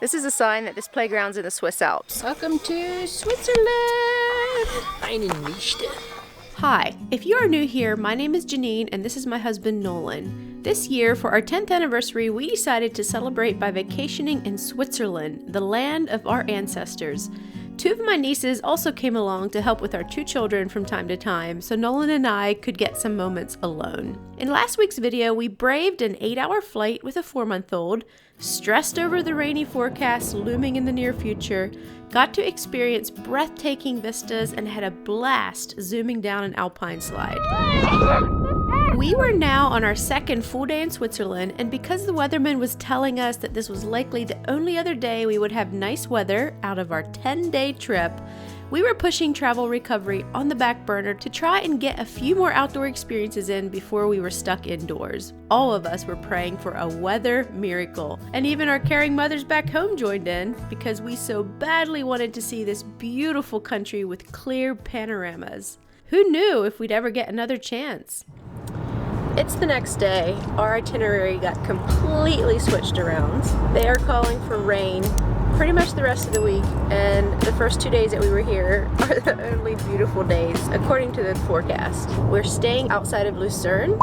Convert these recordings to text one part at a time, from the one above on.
This is a sign that this playground's in the Swiss Alps. Welcome to Switzerland! Einen Lichte. Hi, if you are new here, my name is Janine and this is my husband Nolan. This year, for our 10th anniversary, we decided to celebrate by vacationing in Switzerland, the land of our ancestors. Two of my nieces also came along to help with our two children from time to time, so Nolan and I could get some moments alone. In last week's video, we braved an 8-hour flight with a 4-month-old, stressed over the rainy forecast looming in the near future, got to experience breathtaking vistas, and had a blast zooming down an alpine slide. We were now on our second full day in Switzerland, and because the weatherman was telling us that this was likely the only other day we would have nice weather out of our 10-day trip, we were pushing travel recovery on the back burner to try and get a few more outdoor experiences in before we were stuck indoors. All of us were praying for a weather miracle, and even our caring mothers back home joined in because we so badly wanted to see this beautiful country with clear panoramas. Who knew if we'd ever get another chance? It's the next day. Our itinerary got completely switched around. They are calling for rain pretty much the rest of the week, and the first 2 days that we were here are the only beautiful days according to the forecast. We're staying outside of Lucerne.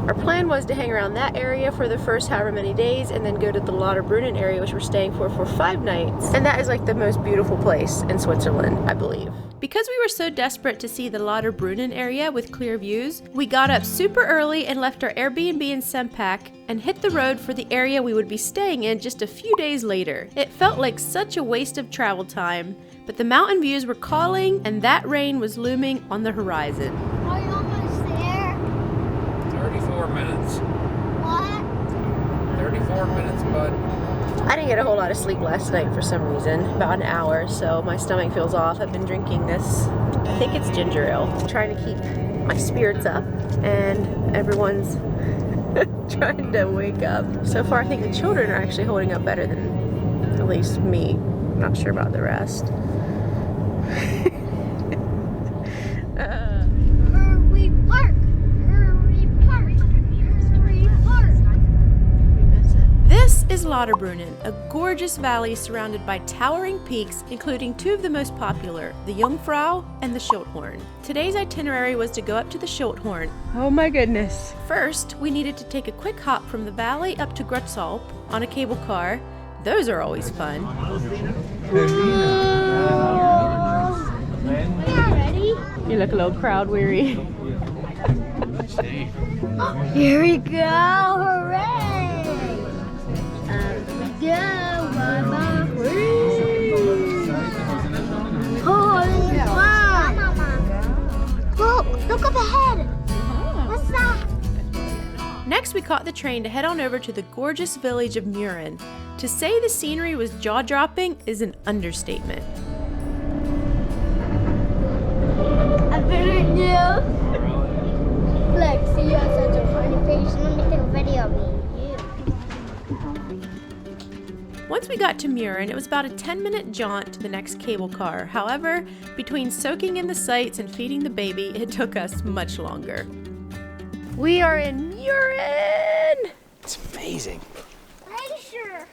Our plan was to hang around that area for the first however many days and then go to the Lauterbrunnen area, which we're staying for 5 nights. And that is like the most beautiful place in Switzerland, I believe. Because we were so desperate to see the Lauterbrunnen area with clear views, we got up super early and left our Airbnb in Sempak and hit the road for the area we would be staying in just a few days later. It felt like such a waste of travel time, but the mountain views were calling and that rain was looming on the horizon. Are you almost there? 34 minutes. What? 34 minutes, bud. I didn't get a whole lot of sleep last night for some reason, about an hour, so my stomach feels off. I've been drinking this, I think it's ginger ale, trying to keep my spirits up, and everyone's trying to wake up. So far, I think the children are actually holding up better than at least me. I'm not sure about the rest. Hurry park! Hurry park! Hurry park! This is Lauterbrunnen, a gorgeous valley surrounded by towering peaks, including two of the most popular, the Jungfrau and the Schilthorn. Today's itinerary was to go up to the Schilthorn. Oh my goodness. First, we needed to take a quick hop from the valley up to Alps on a cable car. Those are always fun. Yeah, ready? You look a little crowd weary. Here we go! Hooray! Go, Mama! Oh, wow! Whoa, look up ahead! What's that? Next, we caught the train to head on over to the gorgeous village of Murren. To say the scenery was jaw-dropping is an understatement. I better do. Look, see, you have such a funny face. Let me take a video of me. Once we got to Murren, it was about a 10-minute jaunt to the next cable car. However, between soaking in the sights and feeding the baby, it took us much longer. We are in Murren! It's amazing. Sure.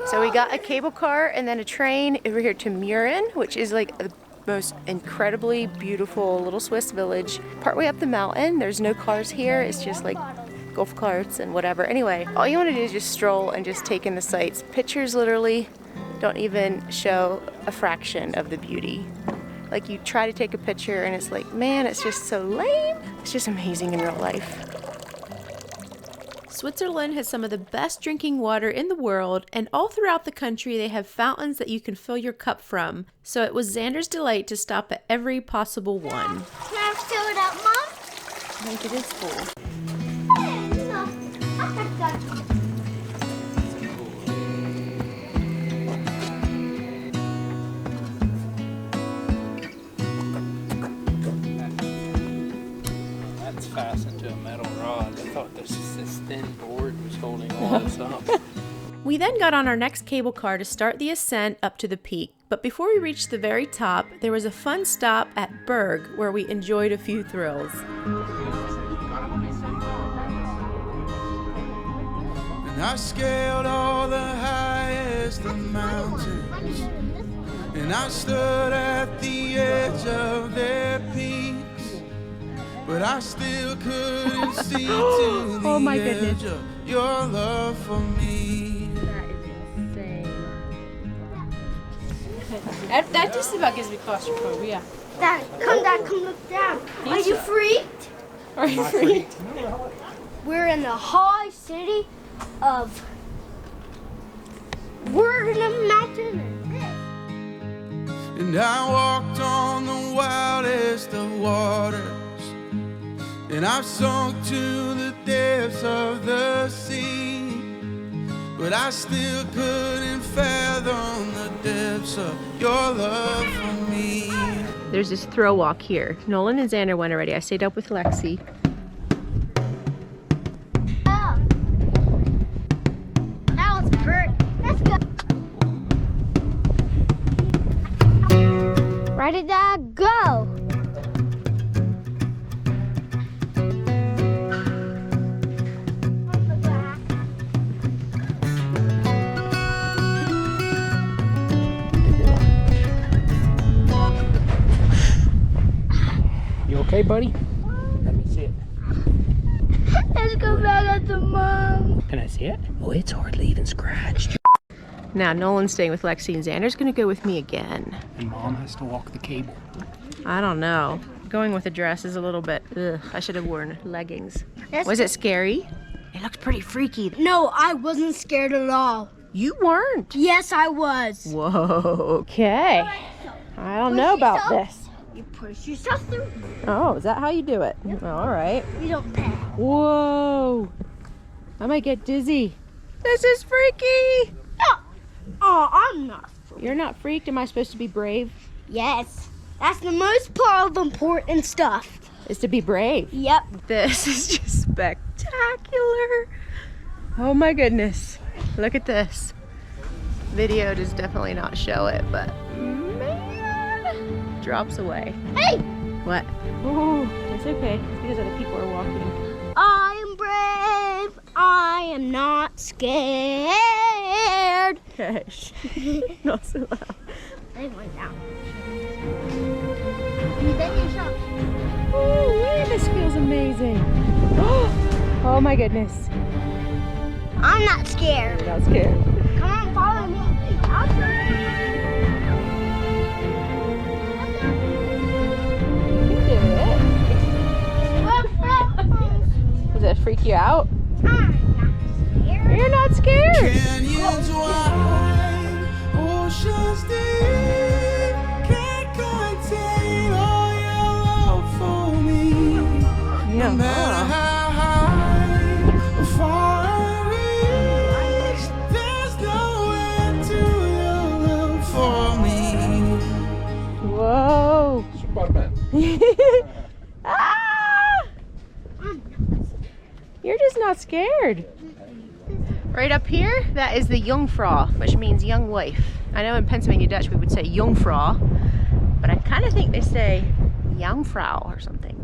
So we got a cable car and then a train over here to Murren, which is like the most incredibly beautiful little Swiss village. Partway up the mountain, there's no cars here, it's just like golf carts and whatever. Anyway, all you want to do is just stroll and just take in the sights. Pictures literally don't even show a fraction of the beauty. Like, you try to take a picture and it's like, man, it's just so lame. It's just amazing in real life. Switzerland has some of the best drinking water in the world, and all throughout the country they have fountains that you can fill your cup from. So it was Xander's delight to stop at every possible one. Can I fill it up, Mom? I think it is full. That's fastened to a metal rod. I thought this thin board was holding all this up. We then got on our next cable car to start the ascent up to the peak. But before we reached the very top, there was a fun stop at Birg where we enjoyed a few thrills. And I scaled all the highest And I stood at the edge of their peaks, but I still couldn't see to the Oh my edge goodness. of your love for me. That is insane. That just about gives me claustrophobia. Dad, come look down. Are you freaked? Are you freaked? We're in the high city of. We're in a mountain. And I walked on the wildest of waters, and I've sunk to the depths of the sea, but I still couldn't fathom the depths of your love for me. There's this throw walk here. Nolan and Xander went already. I stayed up with Lexi. Oh. That was Bert. Let's go. Where did that go? You okay, buddy? Let me see it. Let's go back at the mom. Can I see it? Oh, it's hardly even scratched. Now Nolan's staying with Lexi and Xander's gonna go with me again. And Mom has to walk the cable. I don't know. Going with a dress is a little bit, ugh. I should have worn leggings. Was it scary? It looked pretty freaky. No, I wasn't scared at all. You weren't. Yes, I was. Whoa, okay. I don't know about this. You push yourself through. Oh, is that how you do it? All right. You don't pay. Whoa. I might get dizzy. This is freaky. Oh, I'm not. You're not freaked? Am I supposed to be brave? Yes. That's the most part of important stuff. Is to be brave. Yep. This is just spectacular. Oh my goodness. Look at this. Video does definitely not show it, but man. Drops away. Hey! What? Oh, it's okay. It's because other people are walking. I am brave. I am not scared. Okay. Not so loud. They went down. And then you shot. Oh, this feels amazing. Oh my goodness. I'm not scared. You're not scared. Come on, follow me. I'll show You can do it. Does that freak you out? You're not scared. Canyons wide, oceans deep, can't contain all your love for me. No matter how high or far I reach, there's no end to your love for me. Whoa. Ah! You're just not scared. Right up here, that is the Jungfrau, which means young wife. I know in Pennsylvania Dutch we would say Jungfrau, but I kind of think they say Jungfrau or something.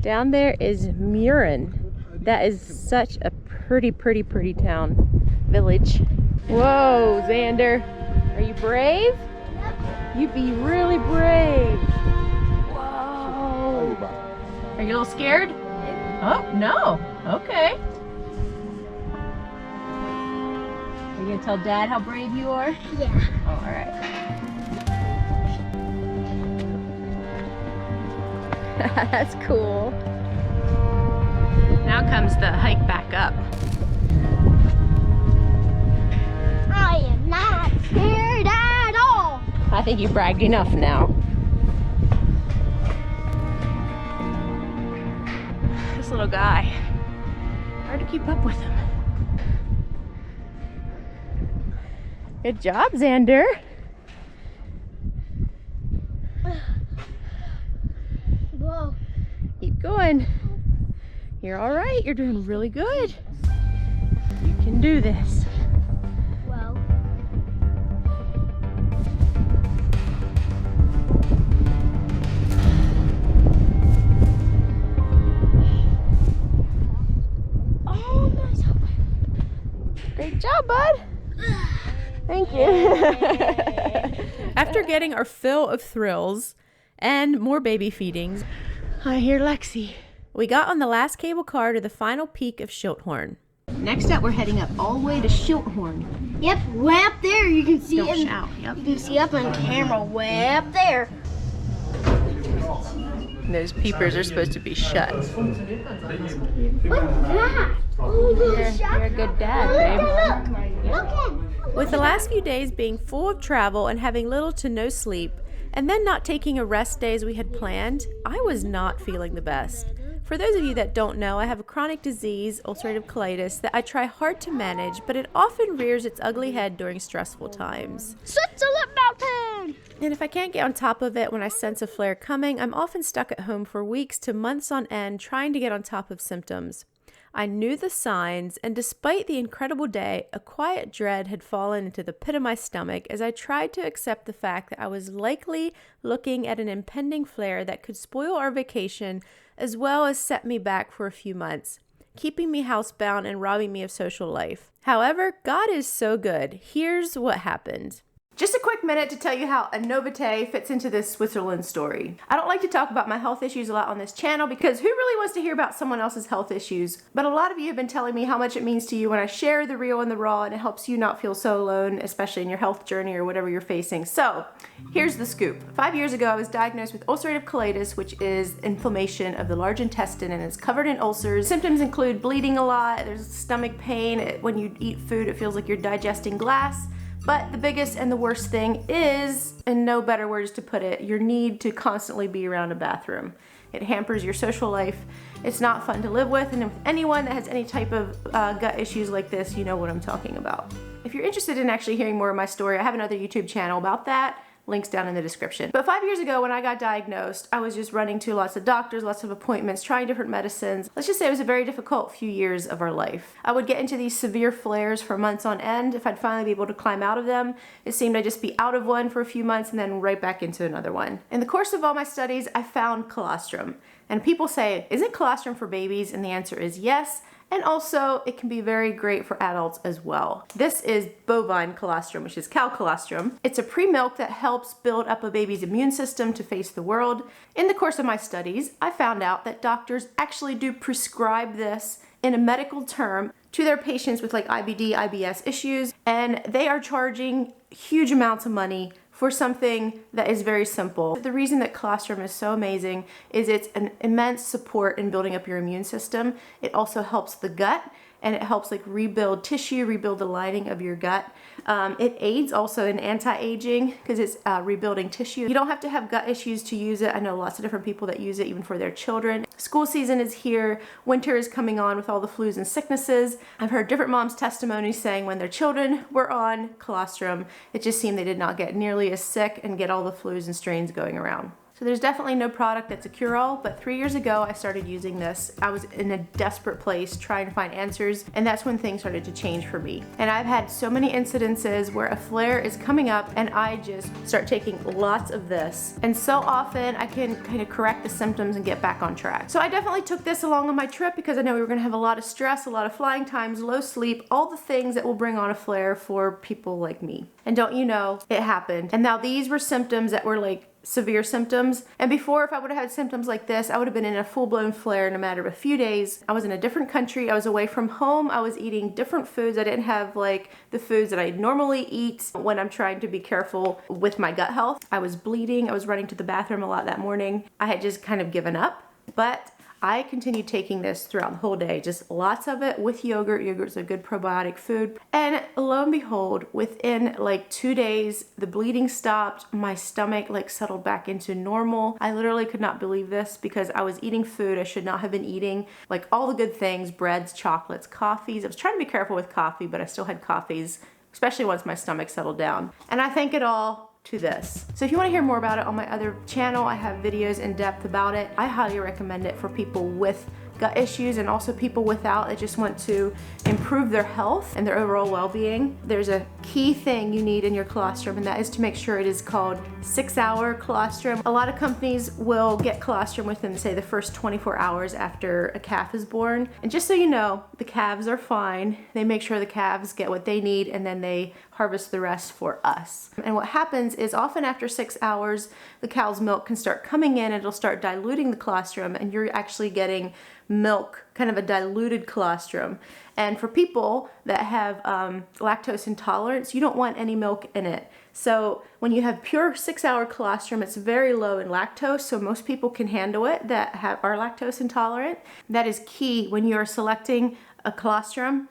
Down there is Murren. That is such a pretty town, village. Whoa, Xander, are you brave? You be really brave. Whoa. Are you a little scared? Oh, no. Okay. Are you gonna tell Dad how brave you are? Yeah. Oh, all right. That's cool. Now comes the hike back up. I am not scared at all. I think you bragged enough now. This little guy, hard to keep up with him. Good job, Xander. Whoa. Keep going. You're all right. You're doing really good. You can do this. Well. Oh my God. Great job, bud. Thank you. After getting our fill of thrills and more baby feedings, I hear Lexi. We got on the last cable car to the final peak of Schilthorn. Next up, we're heading up all the way to Schilthorn. Yep, way up there. You can see Don't it. shout. Yep. You can see up on camera, way up there. Those peepers are supposed to be shut. What's that? Oh, You're a good dad, babe. Look. With the last few days being full of travel and having little to no sleep, and then not taking a rest day as we had planned, I was not feeling the best. For those of you that don't know, I have a chronic disease, ulcerative colitis, that I try hard to manage, but it often rears its ugly head during stressful times. Switzerland Mountain! And if I can't get on top of it when I sense a flare coming, I'm often stuck at home for weeks to months on end trying to get on top of symptoms. I knew the signs, and despite the incredible day, a quiet dread had fallen into the pit of my stomach as I tried to accept the fact that I was likely looking at an impending flare that could spoil our vacation as well as set me back for a few months, keeping me housebound and robbing me of social life. However, God is so good. Here's what happened. Just a quick minute to tell you how a Novate fits into this Switzerland story. I don't like to talk about my health issues a lot on this channel because who really wants to hear about someone else's health issues? But a lot of you have been telling me how much it means to you when I share the real and the raw, and it helps you not feel so alone, especially in your health journey or whatever you're facing. So here's the scoop. 5 years ago, I was diagnosed with ulcerative colitis, which is inflammation of the large intestine and is covered in ulcers. Symptoms include bleeding a lot, there's stomach pain. When you eat food, it feels like you're digesting glass. But the biggest and the worst thing is, and no better words to put it, your need to constantly be around a bathroom. It hampers your social life. It's not fun to live with, and with anyone that has any type of gut issues like this, you know what I'm talking about. If you're interested in actually hearing more of my story, I have another YouTube channel about that. Links down in the description. But 5 years ago when I got diagnosed, I was just running to lots of doctors, lots of appointments, trying different medicines. Let's just say it was a very difficult few years of our life. I would get into these severe flares for months on end. If I'd finally be able to climb out of them, it seemed I'd just be out of one for a few months and then right back into another one. In the course of all my studies, I found colostrum. And people say, isn't colostrum for babies? And the answer is yes. And also, it can be very great for adults as well. This is bovine colostrum, which is cow colostrum. It's a pre-milk that helps build up a baby's immune system to face the world. In the course of my studies, I found out that doctors actually do prescribe this in a medical term to their patients with like IBD, IBS issues, and they are charging huge amounts of money for something that is very simple. The reason that colostrum is so amazing is it's an immense support in building up your immune system. It also helps the gut, and it helps like rebuild tissue, rebuild the lining of your gut. It aids also in anti-aging because it's rebuilding tissue. You don't have to have gut issues to use it. I know lots of different people that use it even for their children. School season is here. Winter is coming on with all the flus and sicknesses. I've heard different moms' testimonies saying when their children were on colostrum, it just seemed they did not get nearly as sick and get all the flus and strains going around. So there's definitely no product that's a cure-all, but 3 years ago I started using this. I was in a desperate place trying to find answers, and that's when things started to change for me. And I've had so many incidences where a flare is coming up and I just start taking lots of this. And so often I can kind of correct the symptoms and get back on track. So I definitely took this along on my trip because I know we were gonna have a lot of stress, a lot of flying times, low sleep, all the things that will bring on a flare for people like me. And don't you know, it happened. And now these were symptoms that were like severe symptoms. And before, if I would have had symptoms like this, I would have been in a full-blown flare in a matter of a few days. I was in a different country. I was away from home. I was eating different foods. I didn't have like the foods that I normally eat when I'm trying to be careful with my gut health. I was bleeding. I was running to the bathroom a lot that morning. I had just kind of given up, but I continued taking this throughout the whole day, just lots of it with yogurt. Yogurt's a good probiotic food. And lo and behold, within like 2 days, the bleeding stopped. My stomach like settled back into normal. I literally could not believe this because I was eating food I should not have been eating, like all the good things, breads, chocolates, coffees. I was trying to be careful with coffee, but I still had coffees, especially once my stomach settled down. And I thank it all to this. So if you want to hear more about it on my other channel, I have videos in depth about it. I highly recommend it for people with gut issues and also people without that just want to improve their health and their overall well-being. There's a key thing you need in your colostrum, and that is to make sure it is called 6-hour colostrum. A lot of companies will get colostrum within, say, the first 24 hours after a calf is born. And just so you know, the calves are fine. They make sure the calves get what they need, and then they harvest the rest for us. And what happens is often after 6 hours, the cow's milk can start coming in and it'll start diluting the colostrum, and you're actually getting milk, kind of a diluted colostrum. And for people that have lactose intolerance, you don't want any milk in it. So when you have pure 6-hour colostrum, it's very low in lactose, so most people can handle it that are lactose intolerant. That is key when you're selecting a colostrum.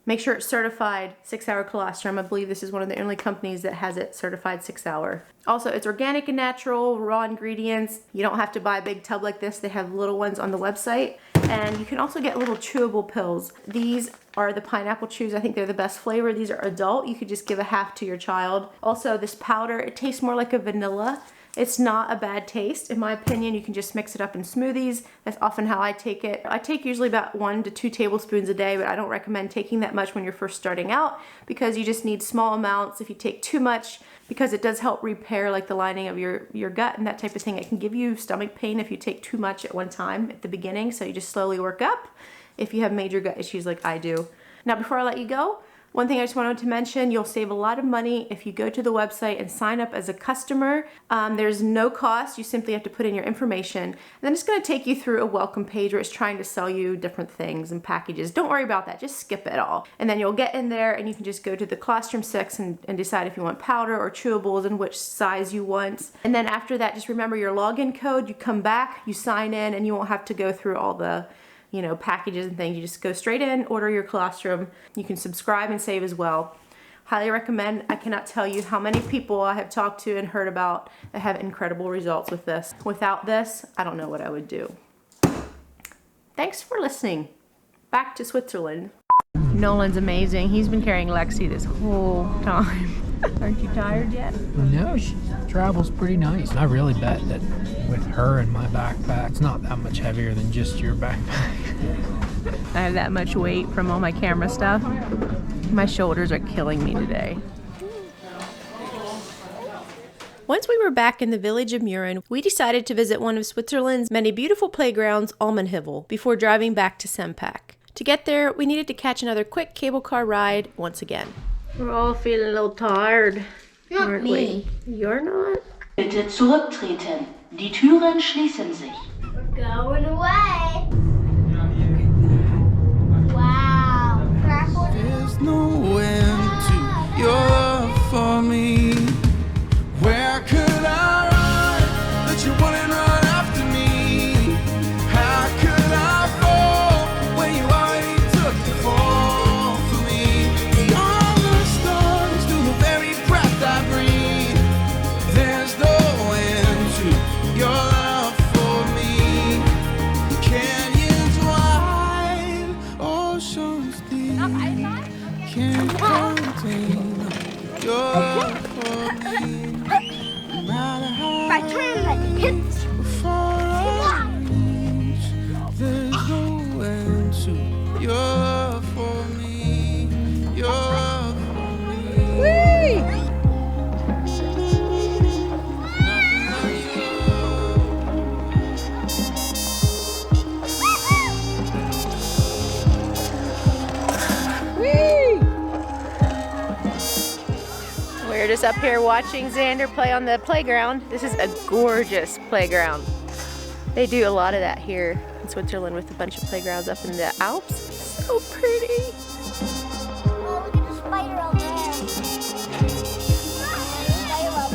Make sure it's certified 6-hour colostrum. I believe this is one of the only companies that has it certified 6-hour. Also, it's organic and natural, raw ingredients. You don't have to buy a big tub like this. They have little ones on the website. And you can also get little chewable pills. These are the pineapple chews. I think they're the best flavor. These are adult. You could just give a half to your child. Also, this powder, it tastes more like a vanilla. It's not a bad taste. In my opinion, you can just mix it up in smoothies. That's often how I take it. I take usually about 1 to 2 tablespoons a day, but I don't recommend taking that much when you're first starting out because you just need small amounts. If you take too much, because it does help repair like the lining of your gut and that type of thing, it can give you stomach pain if you take too much at one time at the beginning. So you just slowly work up if you have major gut issues like I do. Now, before I let you go, one thing I just wanted to mention, you'll save a lot of money if you go to the website and sign up as a customer. There's no cost. You simply have to put in your information. And then it's going to take you through a welcome page where it's trying to sell you different things and packages. Don't worry about that. Just skip it all. And then you'll get in there and you can just go to the colostrum section and decide if you want powder or chewables and which size you want. And then after that, just remember your login code. You come back, you sign in, and you won't have to go through all the packages and things. You just go straight in, order your colostrum. You can subscribe and save as well. Highly recommend. I cannot tell you how many people I have talked to and heard about that have incredible results with this. Without this, I don't know what I would do. Thanks for listening. Back to Switzerland. Nolan's amazing. He's been carrying Lexi this whole time. Aren't you tired yet? No, she travels pretty nice. I really bet that with her and my backpack, it's not that much heavier than just your backpack. I have that much weight from all my camera stuff. My shoulders are killing me today. Once we were back in the village of Murren, we decided to visit one of Switzerland's many beautiful playgrounds, Almenhüvel, before driving back to Sempak. To get there, we needed to catch another quick cable car ride once again. We're all feeling a little tired, aren't we? You're not? Bitte zurücktreten. Die Türen schließen sich. We're going away. Wow. There's no end to your love for me. Where could I run that you wouldn't run after me? How could I fall when you already took the fall for me? Beyond the stars, to the very breath I breathe, there's no end to your love for me. Can you drive oceans deep? Can't contain your love for me. By turning like hips. Before I reach, there's no end to your love for me. Your love for me. We're just up here watching Xander play on the playground. This is a gorgeous playground. They do a lot of that here in Switzerland with a bunch of playgrounds up in the Alps. So pretty. Oh, look at the spider over there. Spider web.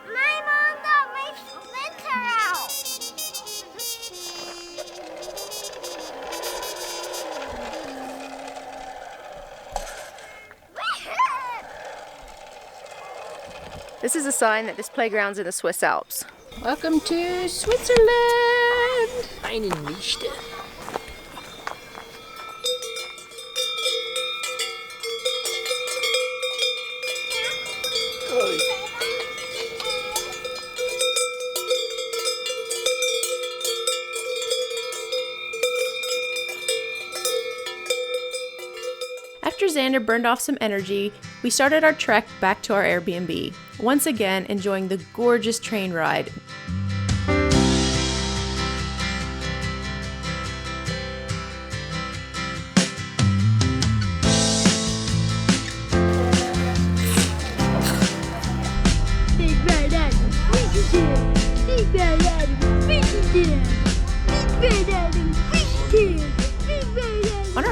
My mom got my splinter out. This is a sign that this playground's in the Swiss Alps. Welcome to Switzerland! Eine Nichte. After Xander burned off some energy, we started our trek back to our Airbnb, once again enjoying the gorgeous train ride.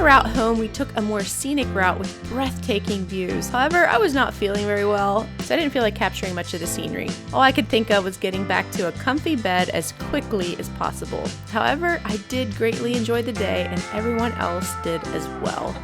route home, we took a more scenic route with breathtaking views. However, I was not feeling very well, so I didn't feel like capturing much of the scenery. All I could think of was getting back to a comfy bed as quickly as possible. However, I did greatly enjoy the day, and everyone else did as well.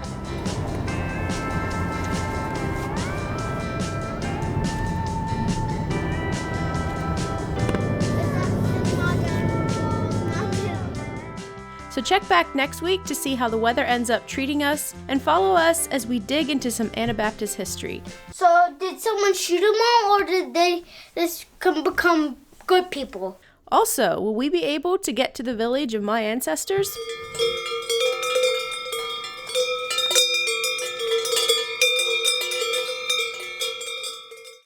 So check back next week to see how the weather ends up treating us, and follow us as we dig into some Anabaptist history. So did someone shoot them all, or did they just become good people? Also, will we be able to get to the village of my ancestors?